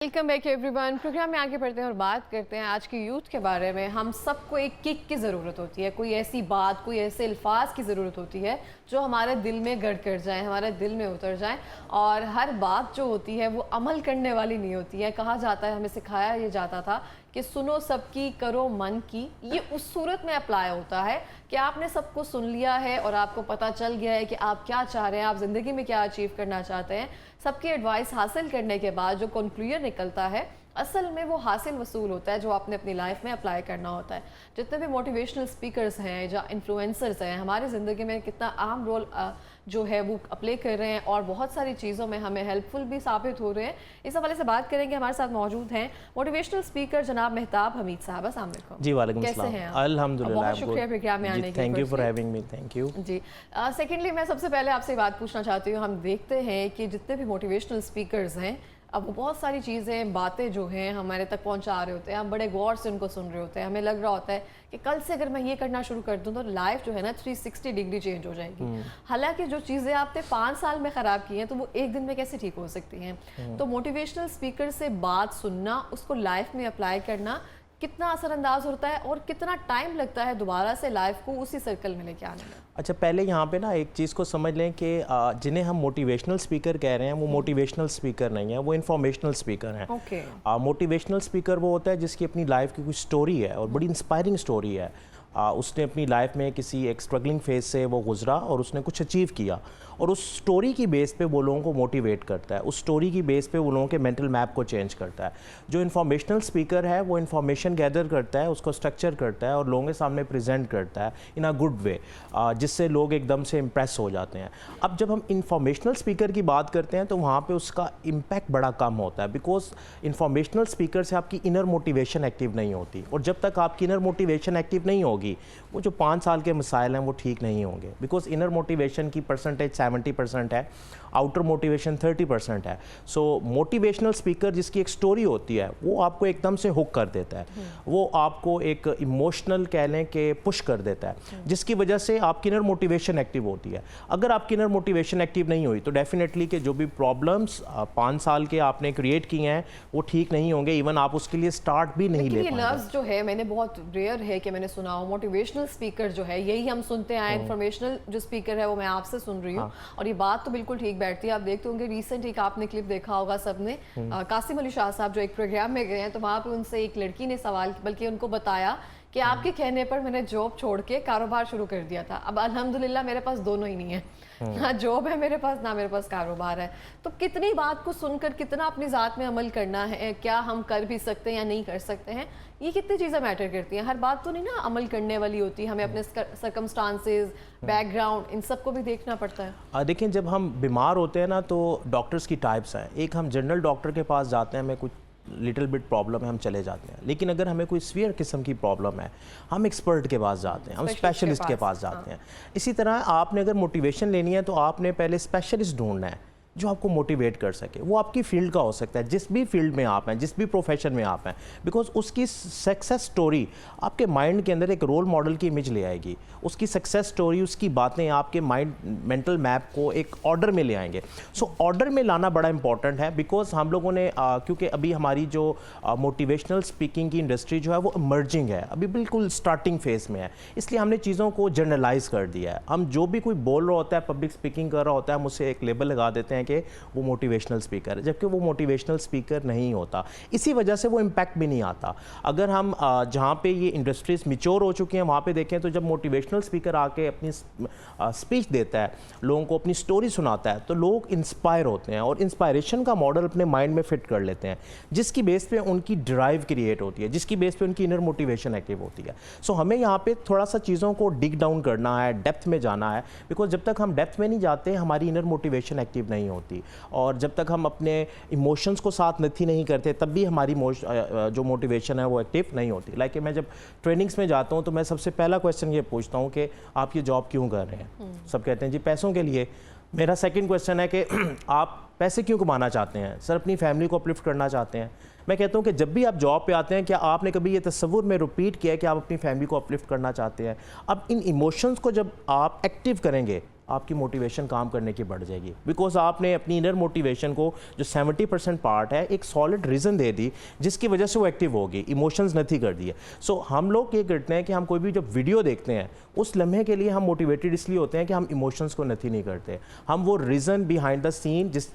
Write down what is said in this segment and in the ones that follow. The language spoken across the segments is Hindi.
Welcome back everyone. प्रोग्राम में आगे बढ़ते हैं और बात करते हैं आज की यूथ के बारे में। हम सबको एक किक की ज़रूरत होती है, कोई ऐसी बात, कोई ऐसे अल्फाज की ज़रूरत होती है जो हमारे दिल में गड़ कर जाए, हमारे दिल में उतर जाए। और हर बात जो होती है वो अमल करने वाली नहीं होती है। कहा जाता है, हमें सिखाया ये जाता था कि सुनो सबकी करो मन की। ये उस सूरत में अप्लाई होता है कि आपने सबको सुन लिया है और आपको पता चल गया है कि आप क्या चाह रहे हैं, आप ज़िंदगी में क्या अचीव करना चाहते हैं। सबकी एडवाइस हासिल करने के बाद जो कंक्लूजन निकलता है असल में वो हासिल वसूल होता है जो आपने अपनी लाइफ में अप्लाई करना होता है। जितने भी मोटिवेशनल स्पीकर्स हैं या इन्फ्लुएंसर्स हैं, हमारी ज़िंदगी में कितना अहम रोल जो है वो प्ले कर रहे हैं और बहुत सारी चीज़ों में हमें हेल्पफुल भी साबित हो रहे हैं। इस हवाले से बात करेंगे। हमारे साथ मौजूद हैं मोटिवेशनल स्पीकर जनाब मेहताब हमीद साहब। अस्सलाम वालेकुम। जी वालेकुम कैसे सलाम। हैं आप? अल्हम्दुलिल्लाह। बहुत शुक्रिया प्रोग्राम में आने के लिए। Thank you for having me. Thank you ji. Secondly मैं सबसे पहले आपसे बात पूछना चाहती हूँ, हम देखते हैं कि जितने भी मोटिवेशनल स्पीकर्स हैं अब वो बहुत सारी चीज़ें, बातें जो हैं हमारे तक पहुंचा रहे होते हैं, हम बड़े गौर से उनको सुन रहे होते हैं। हमें लग रहा होता है कि कल से अगर मैं ये करना शुरू कर दूं तो लाइफ जो है ना 360 डिग्री चेंज हो जाएगी। हालांकि जो चीज़ें आपने 5 साल में ख़राब की हैं तो वो एक दिन में कैसे ठीक हो सकती हैं। तो मोटिवेशनल स्पीकर से बात सुनना, उसको लाइफ में अप्लाई करना कितना असरअंदाज होता है और कितना टाइम लगता है दोबारा से लाइफ को उसी सर्कल में लेके आने में? अच्छा, पहले यहाँ पे ना एक चीज़ को समझ लें कि जिन्हें हम मोटिवेशनल स्पीकर कह रहे हैं वो मोटिवेशनल स्पीकर नहीं है, वो इन्फॉर्मेशनल स्पीकर हैं। ओके। मोटिवेशनल स्पीकर वो होता है जिसकी अपनी लाइफ की कुछ स्टोरी है और बड़ी इंस्पायरिंग स्टोरी है। उसने अपनी लाइफ में किसी एक स्ट्रगलिंग फेज से वो गुजरा और उसने कुछ अचीव किया और उस स्टोरी की बेस पे वो लोगों को मोटिवेट करता है, उस स्टोरी की बेस पे वो लोगों के मेंटल मैप को चेंज करता है। जो इन्फॉर्मेशनल स्पीकर है वो इन्फॉर्मेशन गैदर करता है, उसको स्ट्रक्चर करता है और लोगों के सामने प्रेजेंट करता है इन अ गुड वे, जिससे लोग एकदम से इम्प्रेस हो जाते हैं। अब जब हम इन्फॉर्मेशनल स्पीकर की बात करते हैं तो वहाँ पर उसका इम्पैक्ट बड़ा कम होता है, बिकॉज इन्फॉर्मेशनल स्पीकर से आपकी इनर मोटिवेशन एक्टिव नहीं होती और जब तक आपकी इनर मोटिवेशन एक्टिव नहीं होगी वो जो 5 साल के मसाइल हैं वो ठीक नहीं होंगे। बिकॉज इनर मोटिवेशन की परसेंटेज 70% है, आउटर मोटिवेशन 30% है। सो मोटिवेशनल स्पीकर जिसकी एक स्टोरी होती है वो आपको एकदम से हुक कर देता है, वो आपको एक इमोशनल कह लें कि पुश कर देता है, जिसकी वजह से आपकी इनर मोटिवेशन एक्टिव होती है। अगर आपकी इनर मोटिवेशन एक्टिव नहीं हुई तो डेफिनेटली कि जो भी प्रॉब्लम्स 5 साल के आपने क्रिएट किए हैं वो ठीक नहीं होंगे, इवन आप उसके लिए स्टार्ट भी नहीं ले पाएंगे। लफ्ज़ जो है मैंने बहुत रेयर है कि मैंने सुना हो। मोटिवेशनल स्पीकर जो है यही हम सुनते आए, इन्फॉर्मेशनल जो स्पीकर है वो मैं आपसे सुन रही हूँ। और ये बात तो बिल्कुल ठीक बैठती है। आप देखते होंगे रिसेंट एक आपने क्लिप देखा होगा सबने, कासिम अली शाह साहब जो एक प्रोग्राम में गए हैं तो वहाँ पे उनसे एक लड़की ने सवाल, बल्कि उनको बताया कि आपके कहने पर मैंने जॉब छोड़ के कारोबार शुरू कर दिया था। अब अल्हम्दुलिल्लाह मेरे पास दोनों ही नहीं है, ना जॉब है मेरे पास, ना मेरे पास कारोबार है। तो कितनी बात को सुनकर कितना अपनी ज़ात में अमल करना है, क्या हम कर भी सकते हैं या नहीं कर सकते हैं, ये कितनी चीज़ें मैटर करती हैं। हर बात तो नहीं ना अमल करने वाली होती, हमें अपने सर्कमस्टांसेस, बैकग्राउंड, इन सब को भी देखना पड़ता है। देखिए, जब हम बीमार होते हैं ना तो डॉक्टर्स की टाइप्स हैं। एक, हम जनरल डॉक्टर के पास जाते हैं, हमें कुछ लिटिल बिट प्रॉब्लम है, हम चले जाते हैं। लेकिन अगर हमें कोई सीवियर किस्म की प्रॉब्लम है हम एक्सपर्ट के पास जाते हैं, हम स्पेशलिस्ट के पास जाते हैं। इसी तरह आपने अगर मोटिवेशन लेनी है तो आपने पहले स्पेशलिस्ट ढूंढना है जो आपको मोटिवेट कर सके। वो आपकी फील्ड का हो सकता है, जिस भी फील्ड में आप हैं, जिस भी प्रोफेशन में आप हैं, बिकॉज उसकी सक्सेस स्टोरी आपके माइंड के अंदर एक रोल मॉडल की इमेज ले आएगी। उसकी सक्सेस स्टोरी, उसकी बातें आपके माइंड मेंटल मैप को एक ऑर्डर में ले आएंगे। सो ऑर्डर में लाना बड़ा इंपॉर्टेंट है, बिकॉज हम लोगों ने क्योंकि अभी हमारी जो मोटिवेशनल स्पीकिंग की इंडस्ट्री जो है वो इमर्जिंग है, अभी बिल्कुल स्टार्टिंग फेज में है, इसलिए हमने चीज़ों को जनरलाइज कर दिया है। हम जो भी कोई बोल रहा होता है, पब्लिक स्पीकिंग कर रहा होता है, हम उसे एक लेबल लगा देते हैं कि वो मोटिवेशनल स्पीकर है, जबकि वो मोटिवेशनल स्पीकर नहीं होता। इसी वजह से वो इम्पैक्ट भी नहीं आता। अगर हम जहाँ पे ये इंडस्ट्रीज मिच्योर हो चुकी हैं वहाँ पे देखें तो जब मोटिवेशनल स्पीकर आके अपनी स्पीच देता है, लोगों को अपनी स्टोरी सुनाता है, तो लोग इंस्पायर होते हैं और इंस्पायरेशन का मॉडल अपने माइंड में फिट कर लेते हैं, जिसकी बेस पे उनकी ड्राइव क्रिएट होती है, जिसकी बेस पे उनकी इनर मोटिवेशन एक्टिव होती है। सो हमें यहाँ पे थोड़ा सा चीज़ों को डिग डाउन करना है, डेप्थ में जाना है, बिकॉज जब तक हम डेप्थ में नहीं जाते हमारी इनर मोटिवेशन एक्टिव नहीं होती। और जब तक हम अपने इमोशंस को साथ नथी नहीं करते तब भी हमारी जो मोटिवेशन है वो एक्टिव नहीं होती। लाइक मैं जब ट्रेनिंग्स में जाता हूँ तो मैं सबसे पहला क्वेश्चन ये पूछता हूँ कि आप ये जॉब क्यों कर रहे हैं। सब कहते हैं जी पैसों के लिए। मेरा सेकंड क्वेश्चन है कि आप पैसे क्यों कमाना चाहते हैं। सर अपनी फैमिली को अपलिफ्ट करना चाहते हैं। मैं कहता हूँ कि जब भी आप जॉब पे आते हैं क्या आपने कभी ये तस्वुर में रिपीट किया है कि आप अपनी फैमिली को अपलिफ्ट करना चाहते हैं। अब इन इमोशंस को जब आप एक्टिव करेंगे आपकी मोटिवेशन काम करने की बढ़ जाएगी, बिकॉज आपने अपनी इनर मोटिवेशन को जो 70% पार्ट है एक सॉलिड रीज़न दे दी जिसकी वजह से वो एक्टिव होगी, इमोशंस नहीं कर दिए। सो हम लोग ये करते हैं कि हम कोई भी जब वीडियो देखते हैं उस लम्हे के लिए हम मोटिवेटेड इसलिए होते हैं कि हम इमोशंस को नहीं करते, हम वो रीज़न बिहाइंड द सीन जिस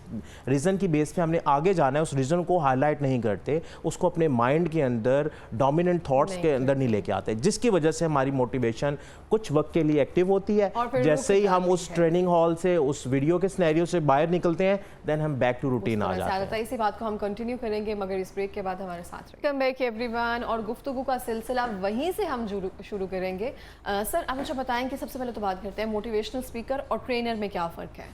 रीज़न की बेस पे हमने आगे जाना है उस रीज़न को हाईलाइट नहीं करते, उसको अपने माइंड के अंदर डोमिनेंट थॉट्स के अंदर नहीं लेके आते, जिसकी वजह से हमारी मोटिवेशन कुछ वक्त के लिए एक्टिव होती है। जैसे ही हम उस ट्रेनिंग हॉल से उस वीडियो के सिनेरियो से बाहर निकलते हैं देन हम बैक टू रूटीन आ जाते हैं। इसी बात को हम कंटिन्यू करेंगे मगर इस ब्रेक के बाद हमारे साथ रहिए। वेलकम बैक एवरीवन, और गुफ्तगू का सिलसिला वहीं से हम शुरू करेंगे। सर आप मुझे बताएं कि सबसे पहले तो बात करते हैं मोटिवेशनल स्पीकर और ट्रेनर में क्या फ़र्क है?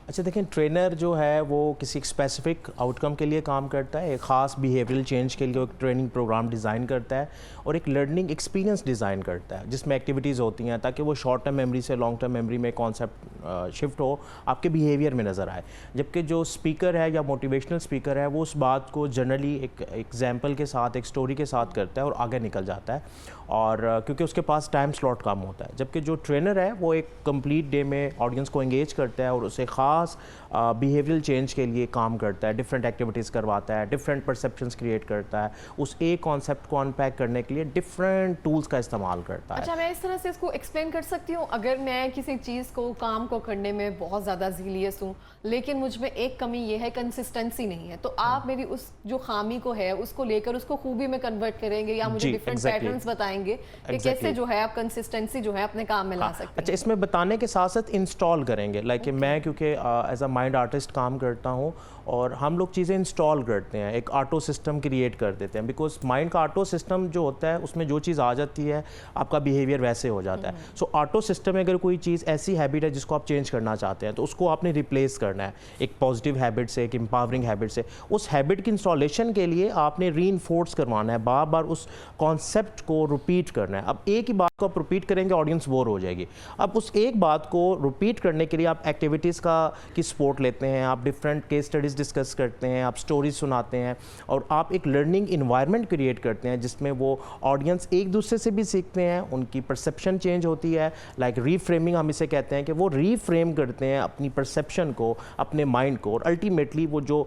अच्छा देखें, ट्रेनर जो है वो किसी स्पेसिफिक आउटकम के लिए काम करता है, एक ख़ास बिहेवियरल चेंज के लिए एक ट्रेनिंग प्रोग्राम डिज़ाइन करता है और एक लर्निंग एक्सपीरियंस डिज़ाइन करता है जिसमें एक्टिविटीज़ होती हैं ताकि वो शॉर्ट टर्म मेमोरी से लॉन्ग टर्म मेमोरी में कॉन्सेप्ट शिफ्ट हो, आपके बिहेवियर में नज़र आए। जबकि जो स्पीकर है या मोटिवेशनल स्पीकर है वो उस बात को जनरली एक एग्जाम्पल के साथ, एक स्टोरी के साथ करता है और आगे निकल जाता है, और क्योंकि उसके पास टाइम स्लॉट कम होता है। जबकि जो ट्रेनर है वो एक कंप्लीट डे में ऑडियंस को एंगेज करता है और उसे ख़ास बिहेवियरल चेंज के लिए काम करता है, डिफरेंट एक्टिविटीज़ करवाता है, डिफरेंट परसेप्शंस क्रिएट करता है, उस एक कॉन्सेप्ट को अनपैक करने के लिए डिफरेंट टूल्स का इस्तेमाल करता है। अच्छा, मैं इस तरह से इसको एक्सप्लेन कर सकती हूँ, अगर मैं किसी चीज़ को, काम को करने में बहुत ज़्यादा ज़ीलियस हूँ लेकिन मुझ में एक कमी ये है, कंसिस्टेंसी नहीं है, तो आप मेरी उस जो खामी को है उसको लेकर उसको खूबी में कन्वर्ट करेंगे या मुझे डिफरेंट पैटर्न्स बताएंगे कि कैसे जो है आप कंसिस्टेंसी जो है अपने काम में ला सकते हैं। अच्छा, इसमें बताने के साथ साथ इंस्टॉल करेंगे, लाइक मैं क्योंकि एज अ माइंड आर्टिस्ट काम करता हूँ और हम लोग चीज़ें इंस्टॉल करते हैं, एक ऑटो सिस्टम क्रिएट कर देते हैं, बिकॉज माइंड का ऑटो सिस्टम जो होता है उसमें जो चीज़ आ जाती है आपका बिहेवियर वैसे हो जाता है। सो ऑटो सिस्टम में अगर कोई चीज़ ऐसी हैबिट है जिसको आप चेंज करना चाहते हैं तो उसको आपने रिप्लेस करना है एक पॉजिटिव हैबिट से, एक एम्पावरिंग हैबिट से। उस हैबिट की इंस्टॉलेशन के लिए आपने रीइंफोर्स करवाना है, बार बार उस कॉन्सेप्ट को रिपीट करना है। अब एक ही बात को आप रिपीट करेंगे ऑडियंस बोर हो जाएगी। अब उस एक बात को रिपीट करने के लिए आप एक्टिविटीज़ की सपोर्ट लेते हैं, आप डिफरेंट केस स्टडीज़ डिस्कस करते हैं, आप स्टोरीज सुनाते हैं और आप एक लर्निंग इन्वायरमेंट क्रिएट करते हैं जिसमें वो ऑडियंस एक दूसरे से भी सीखते हैं, उनकी परसेप्शन चेंज होती है, लाइक रीफ्रेमिंग हम इसे कहते हैं कि वो रीफ्रेम करते हैं अपनी परसेप्शन को, अपने माइंड को, और अल्टीमेटली वो जो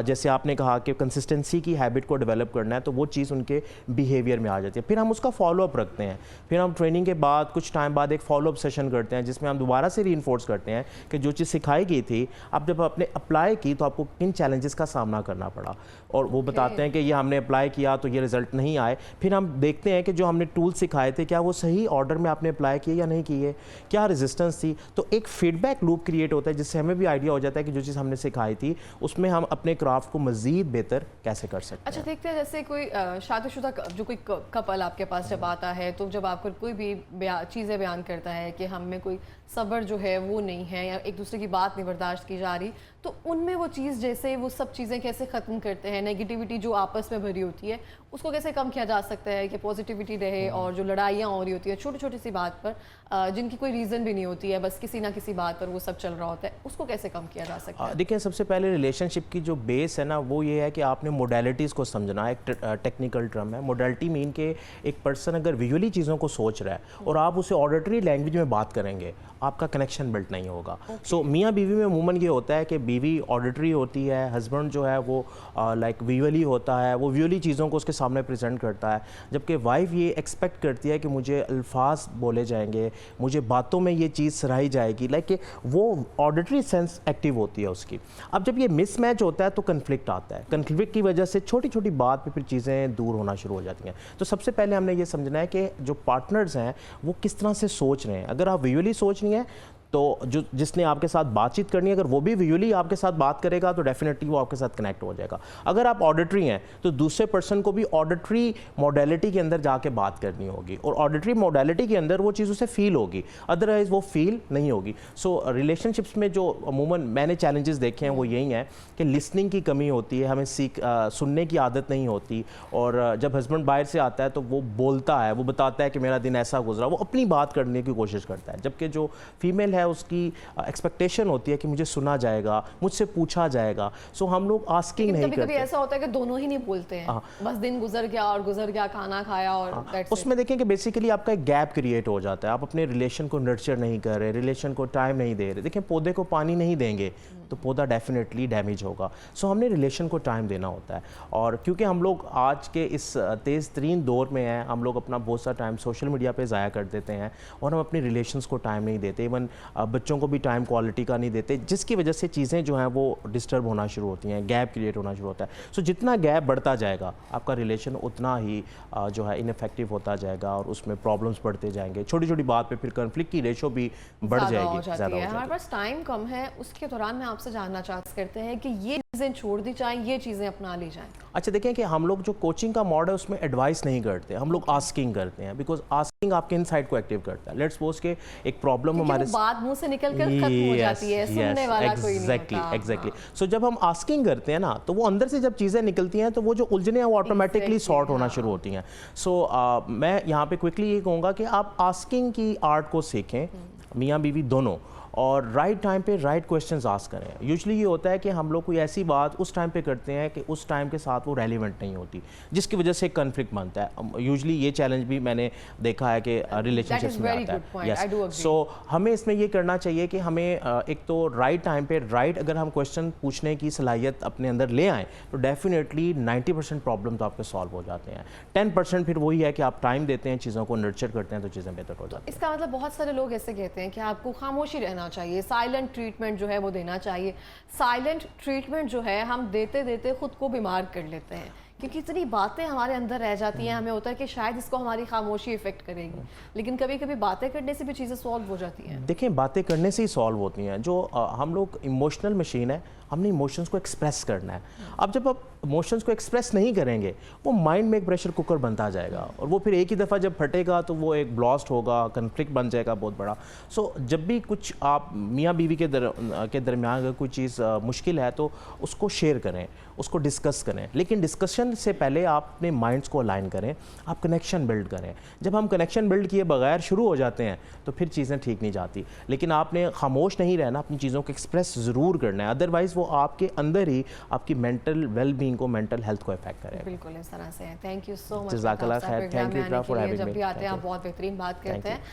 जैसे आपने कहा कि कंसिस्टेंसी की हैबिट को डेवलप करना है तो वो चीज़ उनके बिहेवियर में आ जाती है। फिर हम उसका फॉलोअप रखते हैं, फिर हम ट्रेनिंग के बाद कुछ टाइम बाद एक फॉलोअप सेशन करते हैं जिसमें हम दोबारा से रीइंफोर्स करते हैं कि जो चीज़ सिखाई गई थी अब जब आपने अप्लाई की तो आपको किन चैलेंजेस का सामना करना पड़ा, और वो बताते हैं कि ये हमने अप्लाई किया तो ये रिजल्ट नहीं आए। फिर हम देखते हैं कि जो हमने टूल सिखाए थे क्या वो सही ऑर्डर में आपने अप्लाई किए या नहीं किए, क्या रेजिस्टेंस थी। तो एक फीडबैक लूप क्रिएट होता है जिससे हमें भी आइडिया हो जाता है कि जो चीज़ हमने सिखाई थी उसमें हम अपने क्राफ्ट को मज़ीद बेहतर कैसे कर सकते हैं। अच्छा, देखते हैं जैसे कोई शादीशुदा जो कोई कपल आपके पास जब आता है तो जब आपको कोई भी चीज़ें बयान करता है कि हम में कोई सब्र जो है वो नहीं है या एक दूसरे की बात नहीं बर्दाश्त की जा रही, तो उनमें वो चीज़ जैसे वो सब चीज़ें कैसे ख़त्म करते हैं, नेगेटिविटी जो आपस में भरी होती है उसको कैसे कम किया जा सकता है कि पॉजिटिविटी रहे, और जो लड़ाइयाँ हो रही होती है छोटी छोटी सी बात पर जिनकी कोई रीज़न भी नहीं होती है, बस किसी ना किसी बात पर वो सब चल रहा होता है, उसको कैसे कम किया जा सकता है? देखिए, सबसे पहले रिलेशनशिप की जो बेस है ना वो ये है कि आपने मोडालिटीज़ को समझना। एक टेक्निकल टर्म है मोडालिटी, मीन के एक पर्सन अगर विजुअली चीज़ों को सोच रहा है और आप उसे ऑडिटरी लैंग्वेज में बात करेंगे आपका कनेक्शन बिल्ट नहीं होगा। सो मियाँ बीवी में अमूमन ये होता है कि बीवी ऑडिटरी होती है, हस्बैंड जो है वो लाइक विजुअली होता है, वो विजुअली चीज़ों को उसके सामने प्रेजेंट करता है, जबकि वाइफ ये एक्सपेक्ट करती है कि मुझे अल्फाज बोले जाएंगे, मुझे बातों में ये चीज़ सराही जाएगी, लाइक वो ऑडिटरी सेंस एक्टिव होती है उसकी। अब जब ये मिसमैच होता है तो कन्फ्लिक्ट आता है, कन्फ्लिक्ट की वजह से छोटी छोटी बात पे फिर चीज़ें दूर होना शुरू हो जाती हैं। तो सबसे पहले हमने ये समझना है कि जो पार्टनर्स हैं वो किस तरह से सोच रहे हैं। अगर आप विजुअली सोच रही हैं तो जो जिसने आपके साथ बातचीत करनी है अगर वो भी विजुअली आपके साथ बात करेगा तो डेफिनेटली वो आपके साथ कनेक्ट हो जाएगा। अगर आप ऑडिटरी हैं तो दूसरे पर्सन को भी ऑडिटरी मोडालिटी के अंदर जाके बात करनी होगी और ऑडिटरी मोडालिटी के अंदर वो चीज़ उसे फील होगी, अदरवाइज़ वो फील नहीं होगी। सो रिलेशनशिप्स में जो अमूमन मैंने चैलेंजेस देखे हैं वो यही हैं कि लिसनिंग की कमी होती है, हमें सुनने की आदत नहीं होती, और जब हस्बैंड बाहर से आता है तो वो बोलता है, वो बताता है कि मेरा दिन ऐसा गुजरा, वो अपनी बात करने की कोशिश करता है, जबकि जो फीमेल है उसकी एक्सपेक्टेशन होती है कि मुझे सुना जाएगा, मुझसे पूछा जाएगा, सो हम लोग आस्किंग नहीं कभी कभी करते। ऐसा होता है कि दोनों ही नहीं बोलते हैं, बस दिन गुजर गया, खाना खाया और that's it। उसमें देखें कि बेसिकली आपका एक गैप क्रिएट हो जाता है, आप अपने रिलेशन को नर्चर नहीं कर रहे, रिलेशन को टाइम नहीं दे रहे। देखें, पौधे को पानी नहीं देंगे तो पौधा डेफिनेटली डैमेज होगा। सो हमने रिलेशन को टाइम देना होता है। और क्योंकि हम लोग आज के इस तेज़ तरीन दौर में हैं, हम लोग अपना बहुत सा टाइम सोशल मीडिया पे ज़ाया कर देते हैं और हम अपने रिलेशंस को टाइम नहीं देते, इवन बच्चों को भी टाइम क्वालिटी का नहीं देते, जिसकी वजह से चीज़ें जो हैं वो डिस्टर्ब होना शुरू होती हैं, गैप क्रिएट होना शुरू होता है। सो जितना गैप बढ़ता जाएगा आपका रिलेशन उतना ही जो है इनफेक्टिव होता जाएगा और उसमें प्रॉब्लम्स बढ़ते जाएंगे। छोटी छोटी बात पे फिर कॉन्फ्लिक्ट की रेशो भी बढ़ ज़्यादा जाएगी, हो जाती ज़्यादा हो है। जाएगी। हमारे पास टाइम कम है, उसके दौरान मैं आपसे जानना करते हैं कि ये चीज़ें छोड़ दी जाएं, ये चीज़ें अपना ली जाएं। अच्छा, देखें कि हम लोग जो कोचिंग का मॉड है उसमें एडवाइस नहीं करते, हम लोग आस्किंग करते हैं, बिकॉज आस्किंग आपके इनसाइट को एक्टिव करता है। लेट्स सपोज के एक प्रॉब्लम हमारे बात मुंह से निकल कर खत्म हो जाती है, सुनने वाला कोई नहीं होता। एग्जैक्टली। सो जब हम आस्किंग करते हैं ना, तो वो अंदर से जब चीज़ें निकलती हैं तो वो जो उलझने हैं वो ऑटोमेटिकली सॉर्ट होना शुरू होती हैं। सो मैं यहाँ पे क्विकली ये कहूँगा कि आप आस्किंग की आर्ट को सीखें, मियाँ बीवी दोनों, और राइट टाइम पे राइट क्वेश्चंस आस्क करें। यूजुअली ये होता है कि हम लोग कोई ऐसी बात उस टाइम पे करते हैं कि उस टाइम के साथ वो रेलिवेंट नहीं होती, जिसकी वजह से कन्फ्लिक्ट बनता है। यूजुअली ये चैलेंज भी मैंने देखा है कि रिलेशनशिप्स में आता है। यस, सो हमें इसमें ये करना चाहिए कि हमें एक तो राइट टाइम पे राइट अगर हम क्वेश्चन पूछने की सलाहियत अपने अंदर ले आएँ तो डेफिनेटली 90% प्रॉब्लम तो आपके सॉल्व हो जाते हैं। 10% फिर वही है कि आप टाइम देते हैं, चीज़ों को नर्चर करते हैं तो चीज़ें बेहतर हो जाती हैं। इसका मतलब बहुत सारे लोग ऐसे कहते हैं कि आपको खामोशी रहना चाहिए, साइलेंट ट्रीटमेंट जो है वो देना चाहिए। साइलेंट ट्रीटमेंट जो है हम देते देते खुद को बीमार कर लेते हैं, क्योंकि इतनी बातें हमारे अंदर रह जाती हैं, हमें होता है कि शायद इसको हमारी खामोशी इफेक्ट करेगी, लेकिन कभी कभी बातें करने से भी चीज़ें सॉल्व हो जाती हैं। देखें, बातें करने से ही सॉल्व होती हैं। जो हम लोग इमोशनल मशीन है, हमने इमोशंस को एक्सप्रेस करना है। अब जब आप इमोशंस को एक्सप्रेस नहीं करेंगे वो माइंड में एक प्रेशर कुकर बनता जाएगा और वो फिर एक ही दफ़ा जब फटेगा तो वो एक ब्लास्ट होगा, कन्फ्लिक्ट बन जाएगा बहुत बड़ा। सो जब भी कुछ आप मियाँ बीवी के दरमियान अगर कोई चीज़ मुश्किल है तो उसको शेयर करें, उसको डिस्कस करें, लेकिन डिस्कशन से पहले आप अपने माइंड्स को अलाइन करें, आप कनेक्शन बिल्ड करें। जब हम कनेक्शन बिल्ड किए बगैर शुरू हो जाते हैं तो फिर चीज़ें ठीक नहीं जाती। लेकिन आपने खामोश नहीं रहना, अपनी चीज़ों को एक्सप्रेस ज़रूर करना है, अदरवाइज़ वो आपके अंदर ही आपकी मेंटल वेलबींग को, मेंटल हेल्थ को इफेक्ट करेगा। बिल्कुल इस तरह से। Thank you so much. जज़ाकल्लाह खैर, thank you for having me. जब भी आते हैं आप बहुत बेहतरीन बात करते हैं।